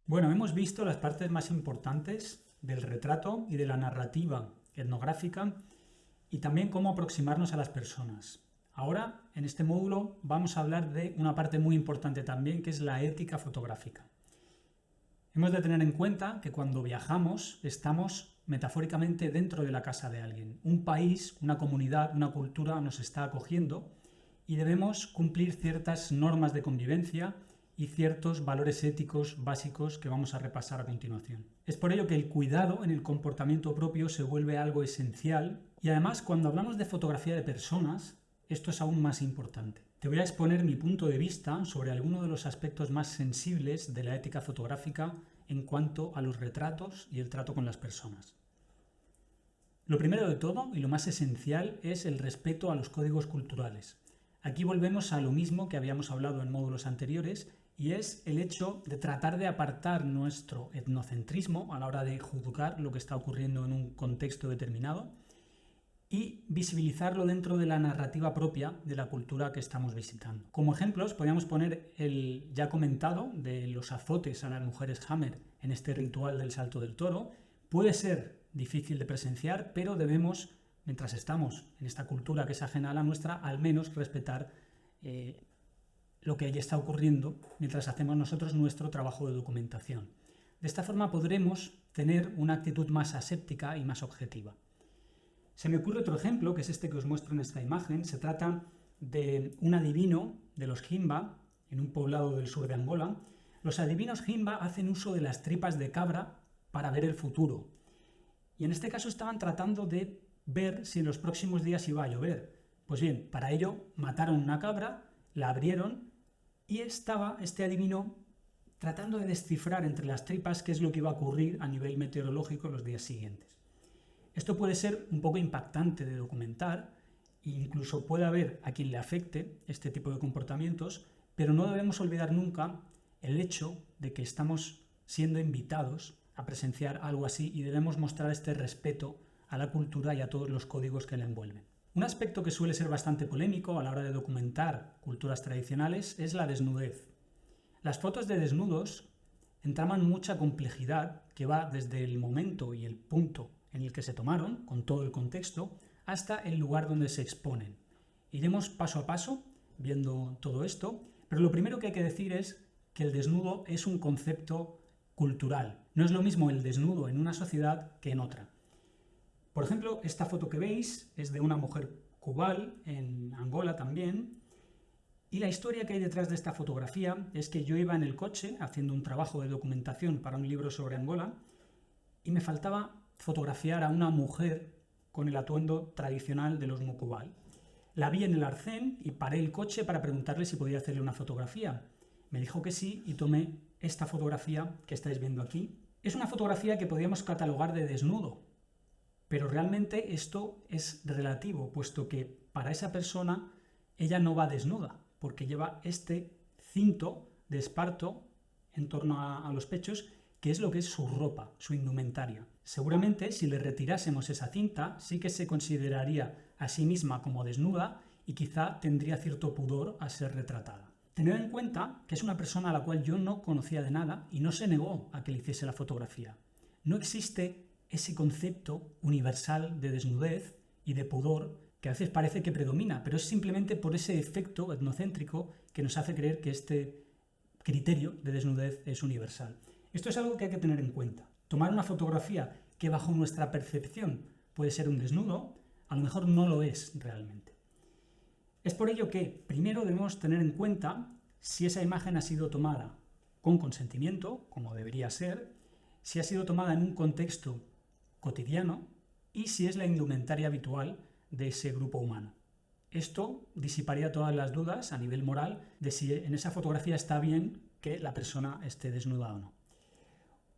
Bueno, hemos visto las partes más importantes del retrato y de la narrativa etnográfica y también cómo aproximarnos a las personas. Ahora, en este módulo, vamos a hablar de una parte muy importante también, que es la ética fotográfica. Hemos de tener en cuenta que cuando viajamos estamos metafóricamente dentro de la casa de alguien. Un país, una comunidad, una cultura nos está acogiendo y debemos cumplir ciertas normas de convivencia y ciertos valores éticos básicos que vamos a repasar a continuación. Es por ello que el cuidado en el comportamiento propio se vuelve algo esencial y además cuando hablamos de fotografía de personas, esto es aún más importante. Te voy a exponer mi punto de vista sobre algunos de los aspectos más sensibles de la ética fotográfica en cuanto a los retratos y el trato con las personas. Lo primero de todo y lo más esencial es el respeto a los códigos culturales. Aquí volvemos a lo mismo que habíamos hablado en módulos anteriores y es el hecho de tratar de apartar nuestro etnocentrismo a la hora de juzgar lo que está ocurriendo en un contexto determinado y visibilizarlo dentro de la narrativa propia de la cultura que estamos visitando. Como ejemplos podríamos poner el ya comentado de los azotes a las mujeres Hammer en este ritual del salto del toro. Puede ser difícil de presenciar, pero debemos, mientras estamos en esta cultura que es ajena a la nuestra, al menos respetar lo que allí está ocurriendo mientras hacemos nosotros nuestro trabajo de documentación. De esta forma podremos tener una actitud más aséptica y más objetiva. Se me ocurre otro ejemplo, que es este que os muestro en esta imagen. Se trata de un adivino de los Himba, en un poblado del sur de Angola. Los adivinos Himba hacen uso de las tripas de cabra para ver el futuro. Y en este caso estaban tratando de ver si en los próximos días iba a llover. Pues bien, para ello mataron una cabra, la abrieron y estaba este adivino tratando de descifrar entre las tripas qué es lo que iba a ocurrir a nivel meteorológico los días siguientes. Esto puede ser un poco impactante de documentar e incluso puede haber a quien le afecte este tipo de comportamientos, pero no debemos olvidar nunca el hecho de que estamos siendo invitados a presenciar algo así y debemos mostrar este respeto a la cultura y a todos los códigos que la envuelven. Un aspecto que suele ser bastante polémico a la hora de documentar culturas tradicionales es la desnudez. Las fotos de desnudos entraman mucha complejidad que va desde el momento y el punto en el que se tomaron, con todo el contexto, hasta el lugar donde se exponen. Iremos paso a paso viendo todo esto, pero lo primero que hay que decir es que el desnudo es un concepto cultural. No es lo mismo el desnudo en una sociedad que en otra. Por ejemplo, esta foto que veis es de una mujer cubal en Angola también, y la historia que hay detrás de esta fotografía es que yo iba en el coche haciendo un trabajo de documentación para un libro sobre Angola y me faltaba fotografiar a una mujer con el atuendo tradicional de los Mukubal. La vi en el arcén y paré el coche para preguntarle si podía hacerle una fotografía. Me dijo que sí y tomé esta fotografía que estáis viendo aquí. Es una fotografía que podríamos catalogar de desnudo, pero realmente esto es relativo, puesto que para esa persona ella no va desnuda, porque lleva este cinto de esparto en torno a los pechos, que es lo que es su ropa, su indumentaria. Seguramente si le retirásemos esa cinta, sí que se consideraría a sí misma como desnuda y quizá tendría cierto pudor a ser retratada. Tened en cuenta que es una persona a la cual yo no conocía de nada y no se negó a que le hiciese la fotografía. No existe ese concepto universal de desnudez y de pudor que a veces parece que predomina, pero es simplemente por ese efecto etnocéntrico que nos hace creer que este criterio de desnudez es universal. Esto es algo que hay que tener en cuenta. Tomar una fotografía que bajo nuestra percepción puede ser un desnudo, a lo mejor no lo es realmente. Es por ello que primero debemos tener en cuenta si esa imagen ha sido tomada con consentimiento, como debería ser, si ha sido tomada en un contexto cotidiano y si es la indumentaria habitual de ese grupo humano. Esto disiparía todas las dudas a nivel moral de si en esa fotografía está bien que la persona esté desnuda o no.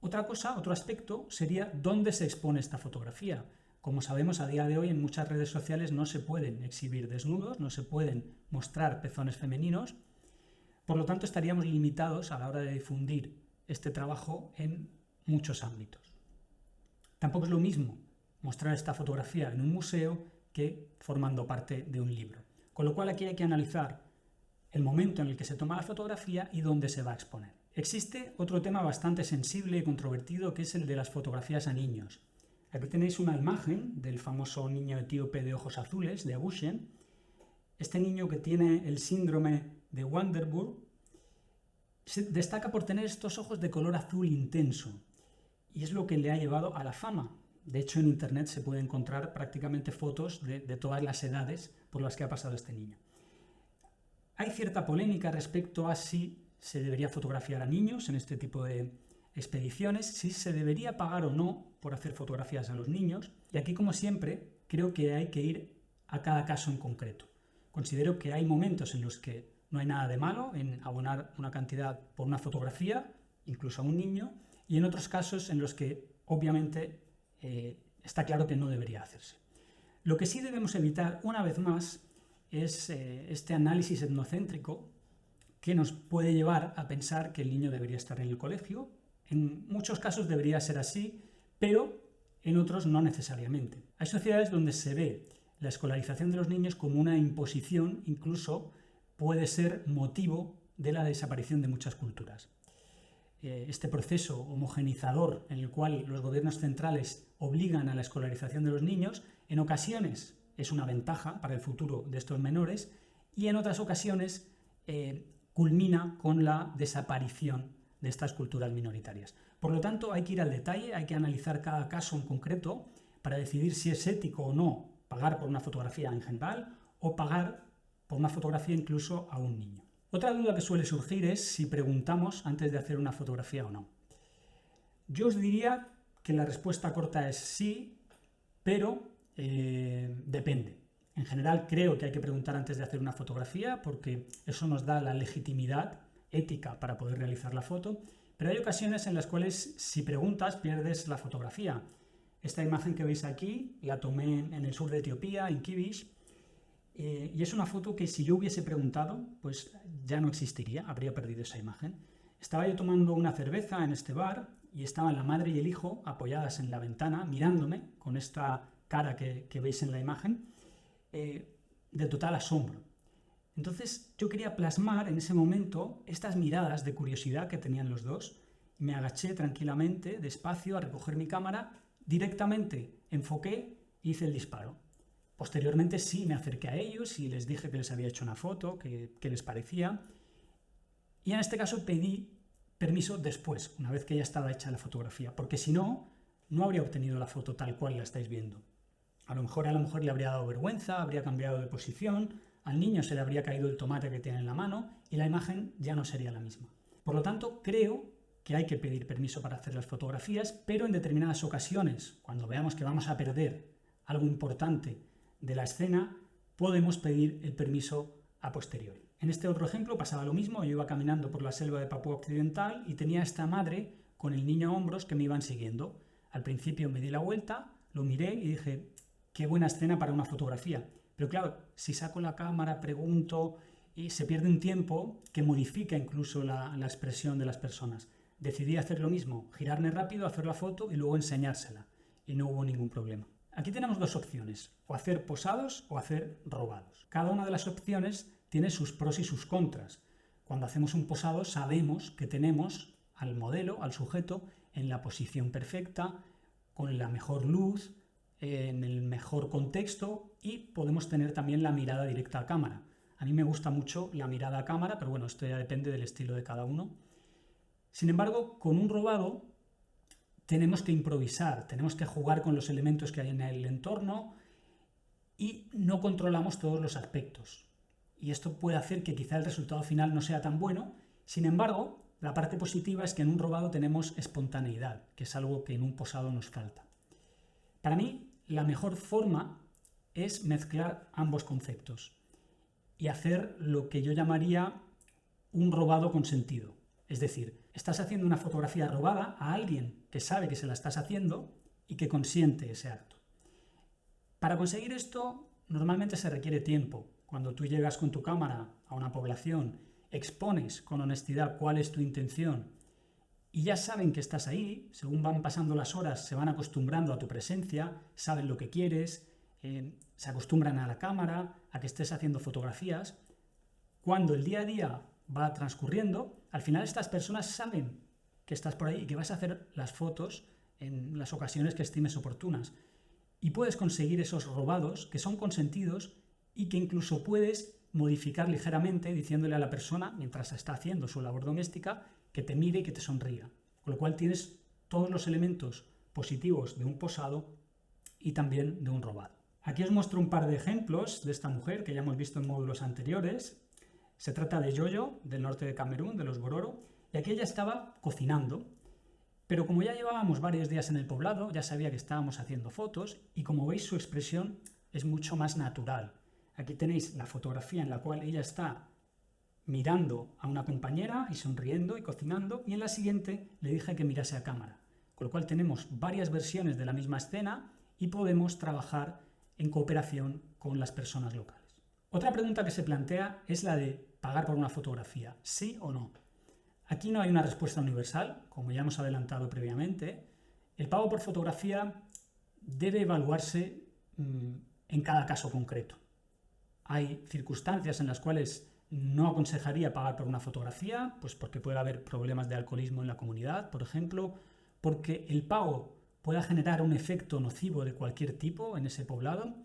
Otra cosa, otro aspecto, sería dónde se expone esta fotografía. Como sabemos, a día de hoy en muchas redes sociales no se pueden exhibir desnudos, no se pueden mostrar pezones femeninos, por lo tanto estaríamos limitados a la hora de difundir este trabajo en muchos ámbitos. Tampoco es lo mismo mostrar esta fotografía en un museo que formando parte de un libro. Con lo cual aquí hay que analizar el momento en el que se toma la fotografía y dónde se va a exponer. Existe otro tema bastante sensible y controvertido, que es el de las fotografías a niños. Aquí tenéis una imagen del famoso niño etíope de ojos azules, de Agushen. Este niño, que tiene el síndrome de Waardenburg, se destaca por tener estos ojos de color azul intenso, y es lo que le ha llevado a la fama. De hecho, en internet se puede encontrar prácticamente fotos de todas las edades por las que ha pasado este niño. Hay cierta polémica respecto a si se debería fotografiar a niños en este tipo de expediciones, si se debería pagar o no por hacer fotografías a los niños, y aquí, como siempre, creo que hay que ir a cada caso en concreto. Considero que hay momentos en los que no hay nada de malo en abonar una cantidad por una fotografía, incluso a un niño, y en otros casos en los que obviamente está claro que no debería hacerse. Lo que sí debemos evitar, una vez más, es este análisis etnocéntrico que nos puede llevar a pensar que el niño debería estar en el colegio. En muchos casos debería ser así, pero en otros no necesariamente. Hay sociedades donde se ve la escolarización de los niños como una imposición, incluso puede ser motivo de la desaparición de muchas culturas. Este proceso homogenizador en el cual los gobiernos centrales obligan a la escolarización de los niños, en ocasiones es una ventaja para el futuro de estos menores y en otras ocasiones culmina con la desaparición de estas culturas minoritarias. Por lo tanto, hay que ir al detalle, hay que analizar cada caso en concreto para decidir si es ético o no pagar por una fotografía en general o pagar por una fotografía incluso a un niño. Otra duda que suele surgir es si preguntamos antes de hacer una fotografía o no. Yo os diría que la respuesta corta es sí, pero depende. En general creo que hay que preguntar antes de hacer una fotografía porque eso nos da la legitimidad ética para poder realizar la foto, pero hay ocasiones en las cuales si preguntas pierdes la fotografía. Esta imagen que veis aquí la tomé en el sur de Etiopía, en Kibish, y es una foto que si yo hubiese preguntado, pues ya no existiría, habría perdido esa imagen. Estaba yo tomando una cerveza en este bar y estaban la madre y el hijo apoyadas en la ventana mirándome con esta cara que veis en la imagen, de total asombro. Entonces yo quería plasmar en ese momento estas miradas de curiosidad que tenían los dos. Me agaché tranquilamente, despacio, a recoger mi cámara, directamente enfoqué e hice el disparo. Posteriormente sí me acerqué a ellos y les dije que les había hecho una foto, que les parecía. Y en este caso pedí permiso después, una vez que ya estaba hecha la fotografía, porque si no, no habría obtenido la foto tal cual la estáis viendo. A lo mejor le habría dado vergüenza, habría cambiado de posición, al niño se le habría caído el tomate que tiene en la mano y la imagen ya no sería la misma. Por lo tanto, creo que hay que pedir permiso para hacer las fotografías, pero en determinadas ocasiones, cuando veamos que vamos a perder algo importante de la escena, podemos pedir el permiso a posteriori. En este otro ejemplo pasaba lo mismo, yo iba caminando por la selva de Papúa Occidental y tenía a esta madre con el niño a hombros que me iban siguiendo. Al principio me di la vuelta, lo miré y dije, qué buena escena para una fotografía. Pero claro, si saco la cámara, pregunto y se pierde un tiempo que modifica incluso la expresión de las personas. Decidí hacer lo mismo, girarme rápido, hacer la foto y luego enseñársela. Y no hubo ningún problema. Aquí tenemos dos opciones, o hacer posados o hacer robados. Cada una de las opciones tiene sus pros y sus contras. Cuando hacemos un posado sabemos que tenemos al modelo, al sujeto, en la posición perfecta, con la mejor luz, en el mejor contexto y podemos tener también la mirada directa a cámara. A mí me gusta mucho la mirada a cámara, pero bueno, esto ya depende del estilo de cada uno. Sin embargo, con un robado tenemos que improvisar, tenemos que jugar con los elementos que hay en el entorno y no controlamos todos los aspectos. Y esto puede hacer que quizá el resultado final no sea tan bueno. Sin embargo, la parte positiva es que en un robado tenemos espontaneidad, que es algo que en un posado nos falta. Para mí, la mejor forma es mezclar ambos conceptos y hacer lo que yo llamaría un robado con sentido. Es decir, estás haciendo una fotografía robada a alguien que sabe que se la estás haciendo y que consiente ese acto. Para conseguir esto, normalmente se requiere tiempo. Cuando tú llegas con tu cámara a una población, expones con honestidad cuál es tu intención y ya saben que estás ahí, según van pasando las horas se van acostumbrando a tu presencia, saben lo que quieres, se acostumbran a la cámara, a que estés haciendo fotografías. Cuando el día a día va transcurriendo, al final estas personas saben que estás por ahí y que vas a hacer las fotos en las ocasiones que estimes oportunas. Y puedes conseguir esos robados que son consentidos y que incluso puedes modificar ligeramente diciéndole a la persona, mientras está haciendo su labor doméstica, que te mire y que te sonría. Con lo cual tienes todos los elementos positivos de un posado y también de un robado. Aquí os muestro un par de ejemplos de esta mujer que ya hemos visto en módulos anteriores. Se trata de Yoyo, del norte de Camerún, de los Bororo, y aquí ella estaba cocinando. Pero como ya llevábamos varios días en el poblado, ya sabía que estábamos haciendo fotos y como veis su expresión es mucho más natural. Aquí tenéis la fotografía en la cual ella está mirando a una compañera y sonriendo y cocinando, y en la siguiente le dije que mirase a cámara. Con lo cual tenemos varias versiones de la misma escena y podemos trabajar en cooperación con las personas locales. Otra pregunta que se plantea es la de pagar por una fotografía, ¿sí o no? Aquí no hay una respuesta universal, como ya hemos adelantado previamente. El pago por fotografía debe evaluarse en cada caso concreto. Hay circunstancias en las cuales no aconsejaría pagar por una fotografía, pues porque puede haber problemas de alcoholismo en la comunidad, por ejemplo, porque el pago pueda generar un efecto nocivo de cualquier tipo en ese poblado.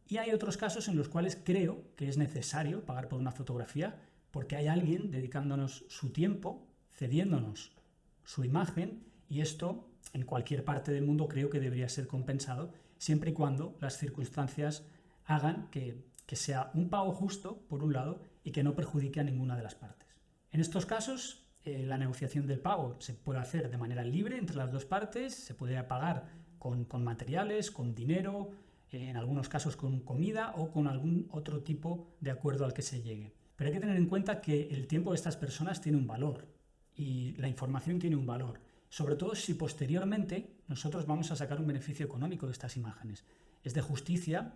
Y hay otros casos en los cuales creo que es necesario pagar por una fotografía porque hay alguien dedicándonos su tiempo, cediéndonos su imagen, y esto en cualquier parte del mundo creo que debería ser compensado siempre y cuando las circunstancias hagan que sea un pago justo, por un lado, y que no perjudique a ninguna de las partes. En estos casos, la negociación del pago se puede hacer de manera libre entre las dos partes, se puede pagar con materiales, con dinero, en algunos casos con comida o con algún otro tipo de acuerdo al que se llegue. Pero hay que tener en cuenta que el tiempo de estas personas tiene un valor y la información tiene un valor, sobre todo si posteriormente nosotros vamos a sacar un beneficio económico de estas imágenes. Es de justicia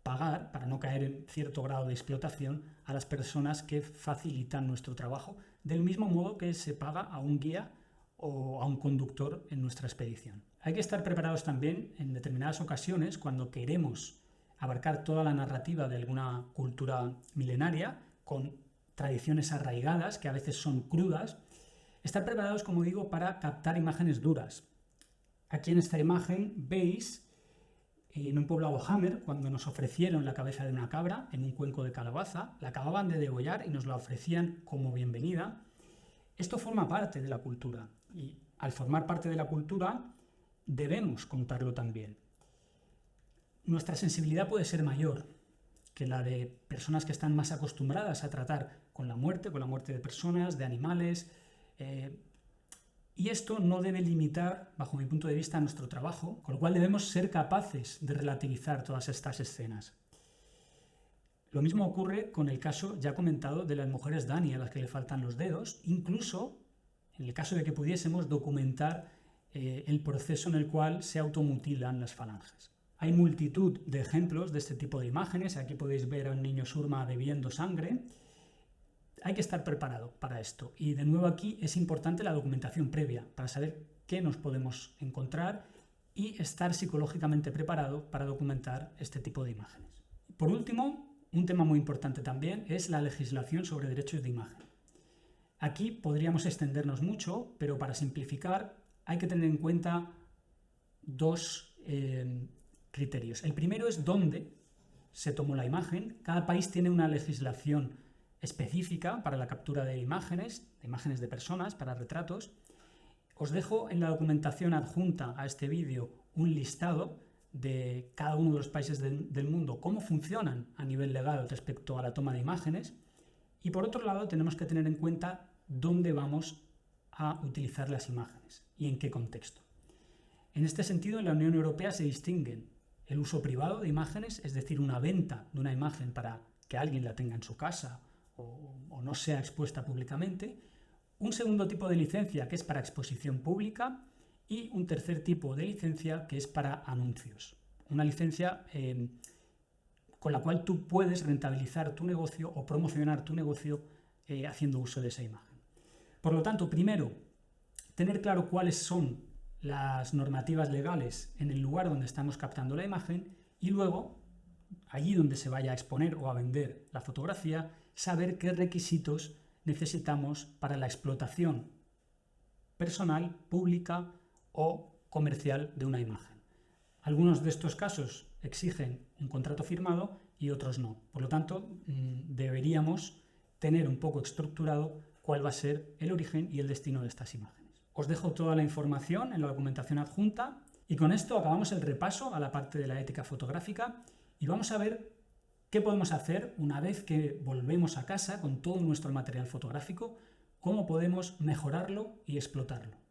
pagar, para no caer en cierto grado de explotación, a las personas que facilitan nuestro trabajo, del mismo modo que se paga a un guía o a un conductor en nuestra expedición. Hay que estar preparados también en determinadas ocasiones cuando queremos abarcar toda la narrativa de alguna cultura milenaria con tradiciones arraigadas que a veces son crudas. Estar preparados, como digo, para captar imágenes duras. Aquí en esta imagen veis en un poblado Hammer, cuando nos ofrecieron la cabeza de una cabra en un cuenco de calabaza, la acababan de degollar y nos la ofrecían como bienvenida. Esto forma parte de la cultura y al formar parte de la cultura debemos contarlo también. Nuestra sensibilidad puede ser mayor que la de personas que están más acostumbradas a tratar con la muerte de personas, de animales, y esto no debe limitar, bajo mi punto de vista, nuestro trabajo, con lo cual debemos ser capaces de relativizar todas estas escenas. Lo mismo ocurre con el caso ya comentado de las mujeres Dani a las que le faltan los dedos, incluso en el caso de que pudiésemos documentar el proceso en el cual se automutilan las falanges. Hay multitud de ejemplos de este tipo de imágenes. Aquí podéis ver a un niño surma bebiendo sangre. Hay que estar preparado para esto. Y de nuevo aquí es importante la documentación previa para saber qué nos podemos encontrar y estar psicológicamente preparado para documentar este tipo de imágenes. Por último, un tema muy importante también es la legislación sobre derechos de imagen. Aquí podríamos extendernos mucho, pero para simplificar hay que tener en cuenta dos criterios. El primero es dónde se tomó la imagen. Cada país tiene una legislación específica para la captura de imágenes de personas, para retratos. Os dejo en la documentación adjunta a este vídeo un listado de cada uno de los países del mundo, cómo funcionan a nivel legal respecto a la toma de imágenes. Y por otro lado tenemos que tener en cuenta dónde vamos a utilizar las imágenes y en qué contexto. En este sentido, en la Unión Europea se distinguen el uso privado de imágenes, es decir, una venta de una imagen para que alguien la tenga en su casa o no sea expuesta públicamente, un segundo tipo de licencia que es para exposición pública y un tercer tipo de licencia que es para anuncios. Una licencia con la cual tú puedes rentabilizar tu negocio o promocionar tu negocio haciendo uso de esa imagen. Por lo tanto, primero, tener claro cuáles son las normativas legales en el lugar donde estamos captando la imagen y luego, allí donde se vaya a exponer o a vender la fotografía, saber qué requisitos necesitamos para la explotación personal, pública o comercial de una imagen. Algunos de estos casos exigen un contrato firmado y otros no. Por lo tanto, deberíamos tener un poco estructurado cuál va a ser el origen y el destino de estas imágenes. Os dejo toda la información en la documentación adjunta y con esto acabamos el repaso a la parte de la ética fotográfica y vamos a ver qué podemos hacer una vez que volvemos a casa con todo nuestro material fotográfico, cómo podemos mejorarlo y explotarlo.